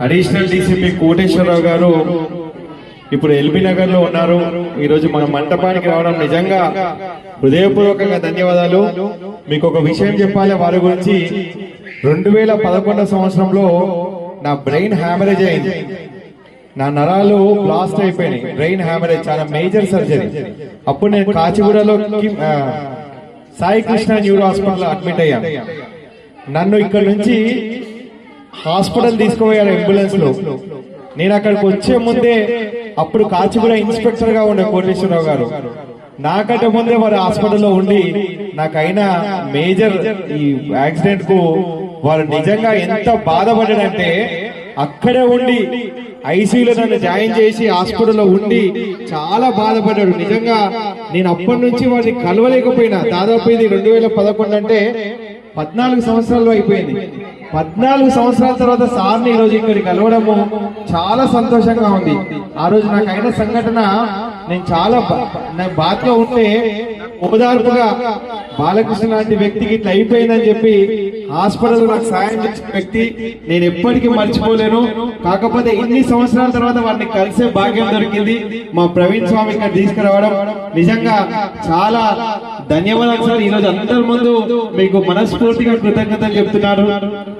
Additional DCP Koteswararao గారు ఇప్పుడు LB Nagar లో ఉన్నారు. ఈ రోజు మన మంటపానికి రావడం నిజంగా హృదయపూర్వకంగా ధన్యవాదాలు. మీకు ఒక విషయం చెప్పాలి వారి గురించి. 2011 సంవత్సరంలో నా బ్రెయిన్ హ్యామరేజ్ అయింది. నా నరాలు బ్లాస్ట్ అయిపోయినాయి. బ్రెయిన్ హ్యామరేజ్ చాలా మేజర్ సర్జరీ. అప్పుడు నేను కాచిగూడలో Sai Krishna neuro hospital admit అయ్యాను. నన్ను ఇక్కడ నుంచి హాస్పిటల్ తీసుకుపోయారు అంబులెన్స్ లో. నేను అక్కడికి వచ్చే ముందే అప్పుడు కాచిగూడ ఇన్స్పెక్టర్ గా ఉండే కోటేశ్వరరావు గారు నాకంటే ముందే వారు హాస్పిటల్లో ఉండి నాకైన మేజర్ ఈ యాక్సిడెంట్ కు వారు నిజంగా ఎంత బాధపడ్డాడంటే అక్కడే ఉండి ఐసీయూలో నన్ను జాయిన్ చేసి హాస్పిటల్లో ఉండి చాలా బాధపడ్డాడు. నిజంగా నేను అప్పటి నుంచి వారిని కలవలేకపోయినా. దాదాపు ఇది 2011 అంటే 14 సంవత్సరాలు అయిపోయింది. 14 సంవత్సరాల తర్వాత సార్ని ఈ రోజు ఇక్కడికి కలవడము చాలా సంతోషంగా ఉంది. ఆ రోజు నాకు అయిన సంఘటన నేను చాలా బాధలో ఉంటే ఓదార్పుగా బాలకృష్ణ లాంటి వ్యక్తికి ఇట్లా అయిపోయిందని చెప్పి హాస్పిటల్ నాకు సాయం చేసిన వ్యక్తి నేను ఎప్పటికీ మర్చిపోలేను. కాకపోతే ఇన్ని సంవత్సరాల తర్వాత వారిని కలిసే భాగ్యం దొరికింది. మా ప్రవీణ్ స్వామి ఇక్కడ తీసుకురావడం నిజంగా చాలా ధన్యవాదాలు సార్. ఈ రోజు అందరి ముందు మీకు మనస్ఫూర్తిగా కృతజ్ఞతలు చెప్తున్నారు.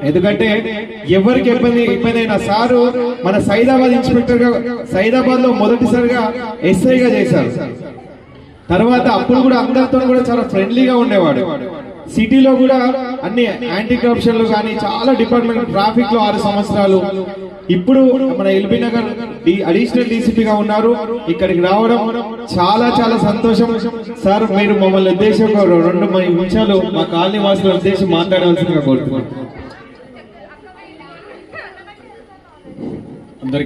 ఎందుకంటే ఎవరికి ఇబ్బంది అయినా సారు మన సైదాబాద్ ఇన్స్పెక్టర్ గా సైదాబాద్ లో మొదటిసారిగా ఎస్ఐగా చేశారు. తర్వాత అప్పుడు కూడా అందరితో కూడా చాలా ఫ్రెండ్లీగా ఉండేవాడు. సిటీలో కూడా అన్ని యాంటీ కరప్షన్ లో కానీ చాలా డిపార్ట్మెంట్ ట్రాఫిక్ లో 6 సంవత్సరాలు. ఇప్పుడు మన ఎల్బీ నగర్ అడిషనల్ డీసీపీగా ఉన్నారు. ఇక్కడికి రావడం చాలా చాలా సంతోషం సార్. మీరు మమ్మల్ని ఉద్దేశం 2 నిమిషాలు మా కాలనీ వాసుల ఉద్దేశం మాట్లాడవలసిందిగా కోరుతున్నాను.